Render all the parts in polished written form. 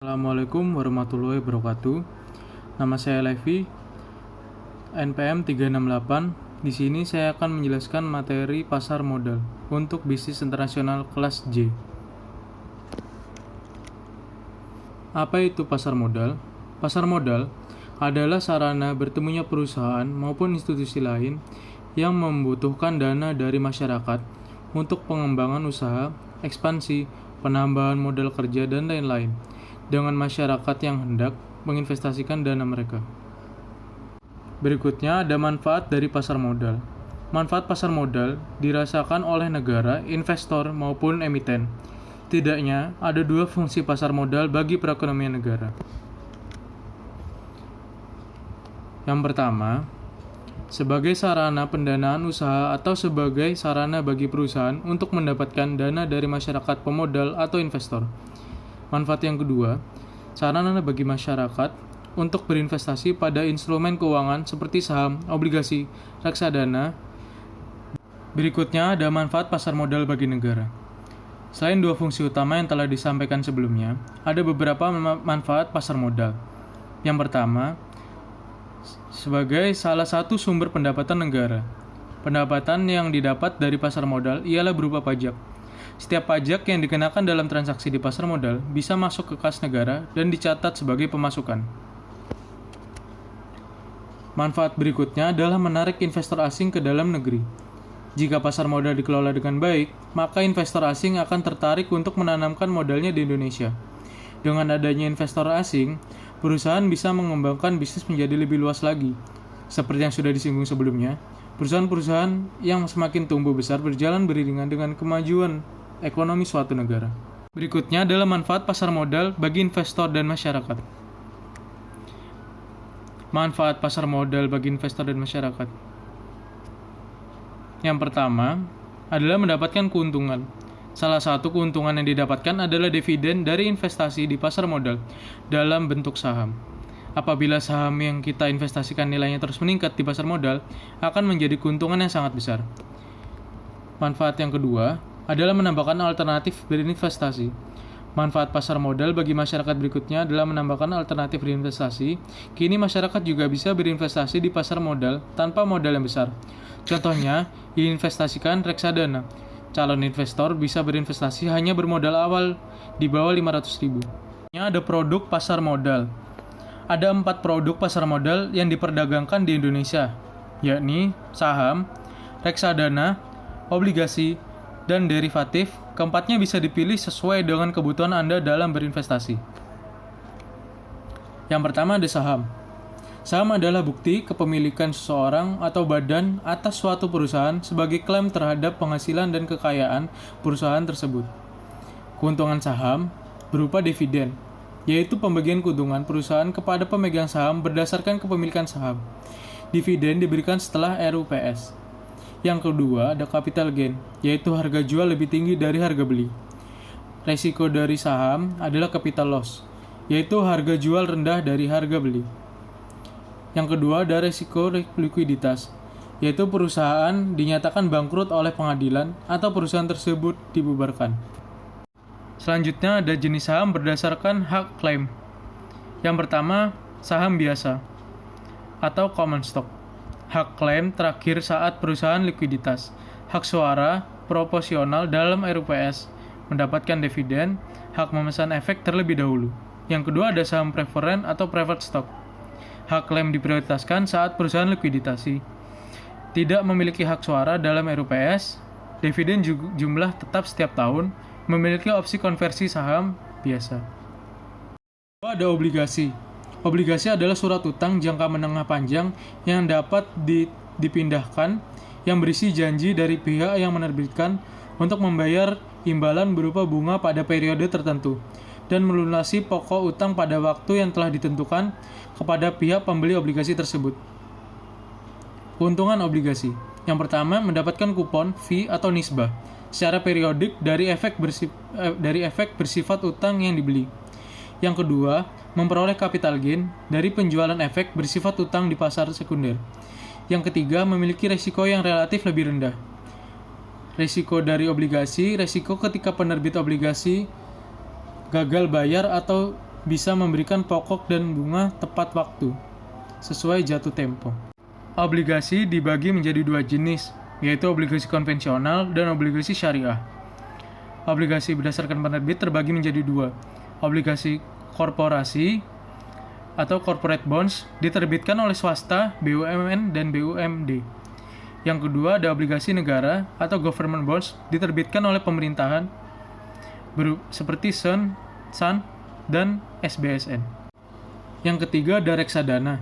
Assalamualaikum warahmatullahi wabarakatuh. Nama saya Levi, NPM 368. Di sini saya akan menjelaskan materi pasar modal untuk bisnis internasional kelas J. Apa itu pasar modal? Pasar modal adalah sarana bertemunya perusahaan maupun institusi lain yang membutuhkan dana dari masyarakat untuk pengembangan usaha, ekspansi, penambahan modal kerja, dan lain-lain, dengan masyarakat yang hendak menginvestasikan dana mereka. Berikutnya ada manfaat dari pasar modal. Manfaat pasar modal dirasakan oleh negara, investor, maupun emiten. Tidaknya, ada dua fungsi pasar modal bagi perekonomian negara. Yang pertama, sebagai sarana pendanaan usaha atau sebagai sarana bagi perusahaan untuk mendapatkan dana dari masyarakat pemodal atau investor. Manfaat yang kedua, sarana bagi masyarakat untuk berinvestasi pada instrumen keuangan seperti saham, obligasi, reksadana. Berikutnya ada manfaat pasar modal bagi negara. Selain dua fungsi utama yang telah disampaikan sebelumnya, ada beberapa manfaat pasar modal. Yang pertama, sebagai salah satu sumber pendapatan negara. Pendapatan yang didapat dari pasar modal ialah berupa pajak. Setiap pajak yang dikenakan dalam transaksi di pasar modal bisa masuk ke kas negara dan dicatat sebagai pemasukan. Manfaat berikutnya adalah menarik investor asing ke dalam negeri. Jika pasar modal dikelola dengan baik, maka investor asing akan tertarik untuk menanamkan modalnya di Indonesia. Dengan adanya investor asing, perusahaan bisa mengembangkan bisnis menjadi lebih luas lagi. Seperti yang sudah disinggung sebelumnya, perusahaan-perusahaan yang semakin tumbuh besar berjalan beriringan dengan kemajuan ekonomi suatu negara. Berikutnya adalah manfaat pasar modal bagi investor dan masyarakat. Manfaat pasar modal bagi investor dan masyarakat. Yang pertama adalah mendapatkan keuntungan. Salah satu keuntungan yang didapatkan adalah dividen dari investasi di pasar modal dalam bentuk saham. Apabila saham yang kita investasikan nilainya terus meningkat di pasar modal, akan menjadi keuntungan yang sangat besar. Manfaat yang kedua adalah menambahkan alternatif berinvestasi. Manfaat pasar modal bagi masyarakat berikutnya adalah menambahkan alternatif berinvestasi. Kini masyarakat juga bisa berinvestasi di pasar modal tanpa modal yang besar. Contohnya, diinvestasikan reksadana. Calon investor bisa berinvestasi hanya bermodal awal di bawah 500.000. Ada produk pasar modal. Ada 4 produk pasar modal yang diperdagangkan di Indonesia, yakni saham, reksadana, obligasi, dan derivatif. Keempatnya bisa dipilih sesuai dengan kebutuhan Anda dalam berinvestasi. Yang pertama ada saham. Saham adalah bukti kepemilikan seseorang atau badan atas suatu perusahaan sebagai klaim terhadap penghasilan dan kekayaan perusahaan tersebut. Keuntungan saham berupa dividen, yaitu pembagian keuntungan perusahaan kepada pemegang saham berdasarkan kepemilikan saham. Dividen diberikan setelah RUPS. Yang kedua ada capital gain, yaitu harga jual lebih tinggi dari harga beli. Resiko dari saham adalah capital loss, yaitu harga jual rendah dari harga beli. Yang kedua ada resiko likuiditas, yaitu perusahaan dinyatakan bangkrut oleh pengadilan atau perusahaan tersebut dibubarkan. Selanjutnya ada jenis saham berdasarkan hak klaim. Yang pertama, saham biasa atau common stock. Hak klaim terakhir saat perusahaan likuiditas. Hak suara proporsional dalam RUPS, mendapatkan dividen, hak memesan efek terlebih dahulu. Yang kedua ada saham preferen atau preferred stock. Hak klaim diprioritaskan saat perusahaan likuidasi. Tidak memiliki hak suara dalam RUPS, dividen jumlah tetap setiap tahun, memiliki opsi konversi saham biasa. Ada obligasi. Obligasi adalah surat utang jangka menengah panjang yang dapat dipindahkan yang berisi janji dari pihak yang menerbitkan untuk membayar imbalan berupa bunga pada periode tertentu dan melunasi pokok utang pada waktu yang telah ditentukan kepada pihak pembeli obligasi tersebut. Keuntungan obligasi. Yang pertama, mendapatkan kupon, fee atau nisbah secara periodik dari efek bersifat utang yang dibeli. Yang kedua, memperoleh capital gain dari penjualan efek bersifat utang di pasar sekunder. Yang ketiga, memiliki resiko yang relatif lebih rendah. Resiko dari obligasi, resiko ketika penerbit obligasi gagal bayar atau bisa memberikan pokok dan bunga tepat waktu, sesuai jatuh tempo. Obligasi dibagi menjadi dua jenis, yaitu obligasi konvensional dan obligasi syariah. Obligasi berdasarkan penerbit terbagi menjadi dua. Obligasi korporasi atau corporate bonds diterbitkan oleh swasta, BUMN, dan BUMD. Yang kedua ada obligasi negara atau government bonds diterbitkan oleh pemerintahan seperti SUN dan SBSN. Yang ketiga ada reksadana.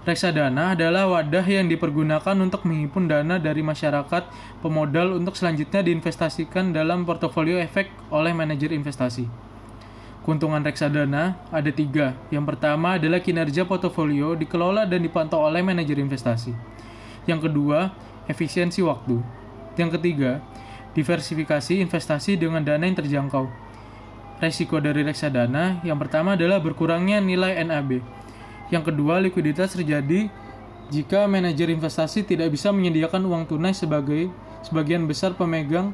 Reksadana adalah wadah yang dipergunakan untuk menghimpun dana dari masyarakat pemodal untuk selanjutnya diinvestasikan dalam portofolio efek oleh manajer investasi. Keuntungan reksadana ada 3. Yang pertama adalah kinerja portofolio dikelola dan dipantau oleh manajer investasi. Yang kedua, efisiensi waktu. Yang ketiga, diversifikasi investasi dengan dana yang terjangkau. Resiko dari reksadana yang pertama adalah berkurangnya nilai NAB. Yang kedua, likuiditas terjadi jika manajer investasi tidak bisa menyediakan uang tunai sebagian besar pemegang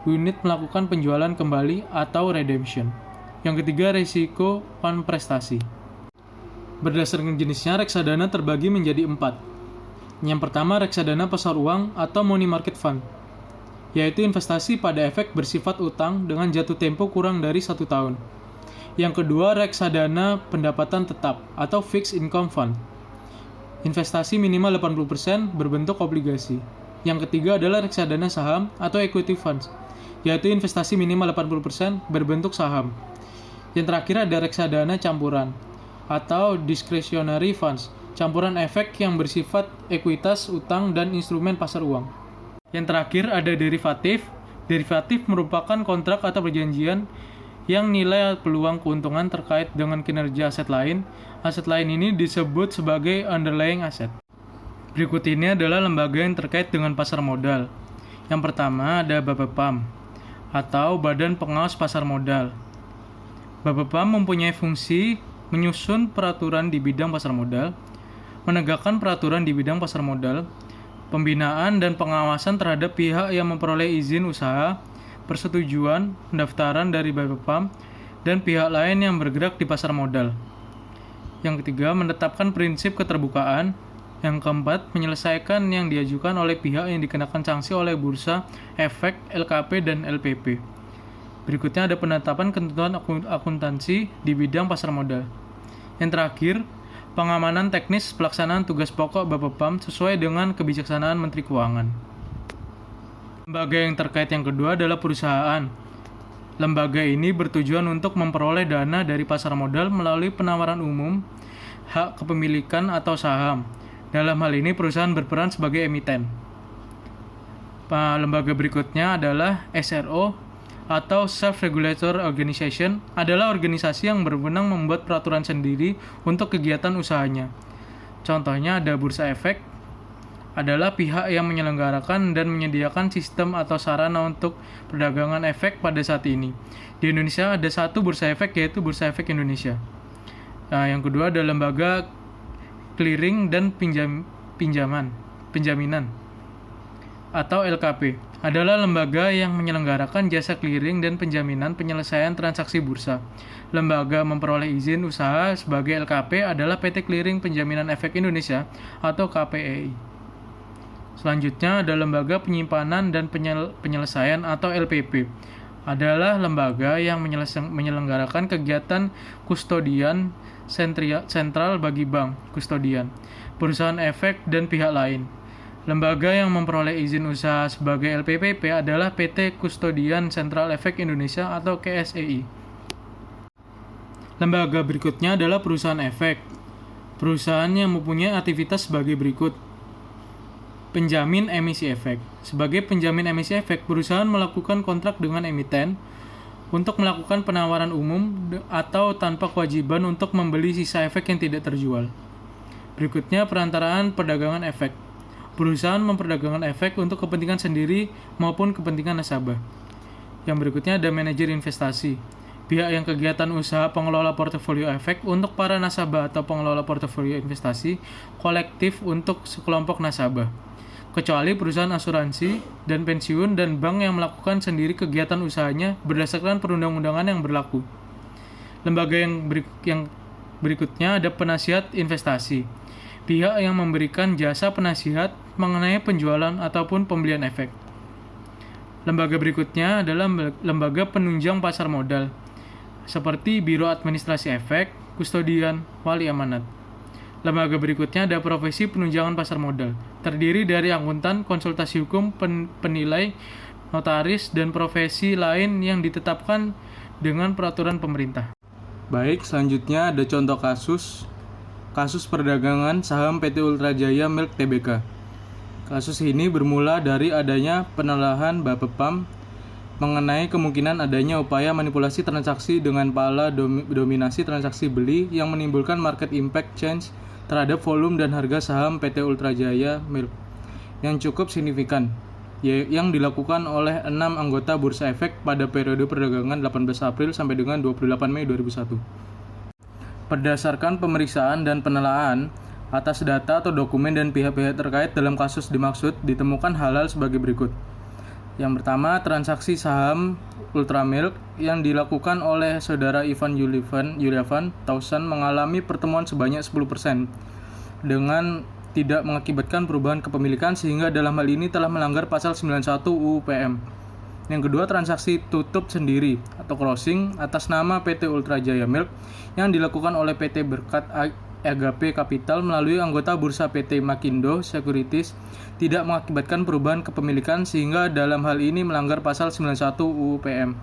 unit melakukan penjualan kembali atau redemption. Yang ketiga, risiko prestasi. Berdasarkan jenisnya, reksadana terbagi menjadi 4. Yang pertama, reksadana pasar uang atau money market fund, yaitu investasi pada efek bersifat utang dengan jatuh tempo kurang dari 1 tahun. Yang kedua, reksadana pendapatan tetap atau fixed income fund, investasi minimal 80% berbentuk obligasi. Yang ketiga adalah reksadana saham atau equity funds, yaitu investasi minimal 80% berbentuk saham. Yang terakhir ada reksadana campuran atau discretionary funds, campuran efek yang bersifat ekuitas, utang, dan instrumen pasar uang. Yang terakhir ada derivatif. Derivatif merupakan kontrak atau perjanjian yang nilai peluang keuntungan terkait dengan kinerja aset lain. Aset lain ini disebut sebagai underlying asset. Berikut ini adalah lembaga yang terkait dengan pasar modal. Yang pertama ada Bapepam atau Badan Pengawas Pasar Modal. Bapepam mempunyai fungsi menyusun peraturan di bidang pasar modal, menegakkan peraturan di bidang pasar modal, pembinaan dan pengawasan terhadap pihak yang memperoleh izin usaha, persetujuan, pendaftaran dari Bapepam, dan pihak lain yang bergerak di pasar modal. Yang ketiga, menetapkan prinsip keterbukaan. Yang keempat, menyelesaikan yang diajukan oleh pihak yang dikenakan sanksi oleh Bursa Efek, LKP, dan LPP. Berikutnya ada penetapan ketentuan akuntansi di bidang pasar modal. Yang terakhir, pengamanan teknis pelaksanaan tugas pokok Bapepam sesuai dengan kebijaksanaan Menteri Keuangan. Lembaga yang terkait yang kedua adalah perusahaan. Lembaga ini bertujuan untuk memperoleh dana dari pasar modal melalui penawaran umum, hak kepemilikan atau saham. Dalam hal ini perusahaan berperan sebagai emiten. Lembaga berikutnya adalah SRO atau Self-Regulator Organization, adalah organisasi yang berwenang membuat peraturan sendiri untuk kegiatan usahanya. Contohnya ada Bursa Efek, adalah pihak yang menyelenggarakan dan menyediakan sistem atau sarana untuk perdagangan efek pada saat ini. Di Indonesia ada satu Bursa Efek, yaitu Bursa Efek Indonesia. Nah, yang kedua ada lembaga clearing dan penjaminan atau LKP, adalah lembaga yang menyelenggarakan jasa clearing dan penjaminan penyelesaian transaksi bursa. Lembaga memperoleh izin usaha sebagai LKP adalah PT Clearing Penjaminan Efek Indonesia atau KPEI. Selanjutnya ada lembaga penyimpanan dan penyelesaian atau LPP, adalah lembaga yang menyelenggarakan kegiatan kustodian sentral bagi bank, kustodian, perusahaan efek, dan pihak lain. Lembaga yang memperoleh izin usaha sebagai LPPP adalah PT Kustodian Sentral Efek Indonesia atau KSEI. Lembaga berikutnya adalah perusahaan efek. Perusahaan yang mempunyai aktivitas sebagai berikut. Penjamin emisi efek. Sebagai penjamin emisi efek, perusahaan melakukan kontrak dengan emiten untuk melakukan penawaran umum atau tanpa kewajiban untuk membeli sisa efek yang tidak terjual. Berikutnya, perantaraan perdagangan efek. Perusahaan memperdagangkan efek untuk kepentingan sendiri maupun kepentingan nasabah. Yang berikutnya ada manajer investasi. Pihak yang kegiatan usaha pengelola portofolio efek untuk para nasabah atau pengelola portofolio investasi kolektif untuk sekelompok nasabah. Kecuali perusahaan asuransi dan pensiun dan bank yang melakukan sendiri kegiatan usahanya berdasarkan perundang-undangan yang berlaku. Lembaga yang berikutnya ada penasihat investasi. Pihak yang memberikan jasa penasihat mengenai penjualan ataupun pembelian efek. Lembaga berikutnya adalah lembaga penunjang pasar modal, seperti Biro Administrasi Efek, Kustodian, Wali Amanat. Lembaga berikutnya ada profesi penunjangan pasar modal, terdiri dari akuntan, konsultasi hukum, penilai, notaris, dan profesi lain yang ditetapkan dengan peraturan pemerintah. Baik, selanjutnya ada contoh kasus perdagangan saham PT Ultra Jaya Milk Tbk. Kasus ini bermula dari adanya penelahan Bapepam mengenai kemungkinan adanya upaya manipulasi transaksi dengan pola dominasi transaksi beli yang menimbulkan market impact change terhadap volume dan harga saham PT Ultra Jaya Milk yang cukup signifikan, yang dilakukan oleh 6 anggota Bursa Efek pada periode perdagangan 18 April sampai dengan 28 Mei 2001. Berdasarkan pemeriksaan dan penelaahan atas data atau dokumen dan pihak-pihak terkait dalam kasus dimaksud, ditemukan hal-hal sebagai berikut. Yang pertama, transaksi saham Ultramilk yang dilakukan oleh saudara Ivan Yuliavan Tausan mengalami pertemuan sebanyak 10% dengan tidak mengakibatkan perubahan kepemilikan sehingga dalam hal ini telah melanggar pasal 91 UU PM. Yang kedua, transaksi tutup sendiri atau closing atas nama PT Ultra Jaya Milk yang dilakukan oleh PT Berkat Agape Capital melalui anggota bursa PT Makindo Securities tidak mengakibatkan perubahan kepemilikan sehingga dalam hal ini melanggar pasal 91 UU PM.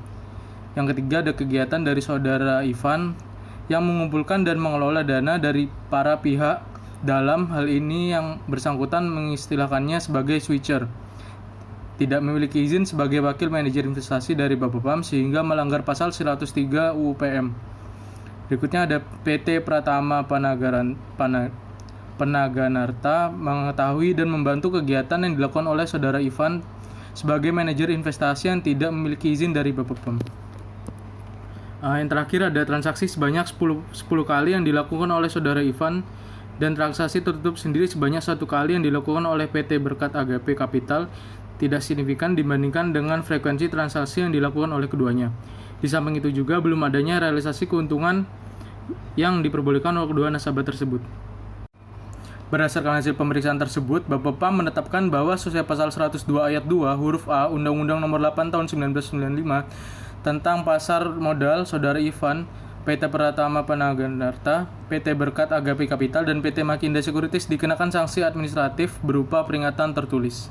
Yang ketiga, ada kegiatan dari saudara Ivan yang mengumpulkan dan mengelola dana dari para pihak, dalam hal ini yang bersangkutan mengistilahkannya sebagai switcher, tidak memiliki izin sebagai wakil manajer investasi dari Bapepam sehingga melanggar pasal 103 UU PM. Berikutnya ada PT Pratama Panaganarta mengetahui dan membantu kegiatan yang dilakukan oleh saudara Ivan sebagai manajer investasi yang tidak memiliki izin dari Bapepam. Yang terakhir ada transaksi sebanyak 10 kali yang dilakukan oleh saudara Ivan dan transaksi tertutup sendiri sebanyak 1 kali yang dilakukan oleh PT Berkat Agape Capital, tidak signifikan dibandingkan dengan frekuensi transaksi yang dilakukan oleh keduanya. Di samping itu juga belum adanya realisasi keuntungan yang diperbolehkan oleh kedua nasabah tersebut. Berdasarkan hasil pemeriksaan tersebut, Bapepam menetapkan bahwa sesuai pasal 102 ayat 2 huruf A Undang-Undang Nomor 8 Tahun 1995 tentang pasar modal, saudara Ivan, PT Pratama Panaganarta, PT Berkat Agape Capital, dan PT Makindo Securities dikenakan sanksi administratif berupa peringatan tertulis.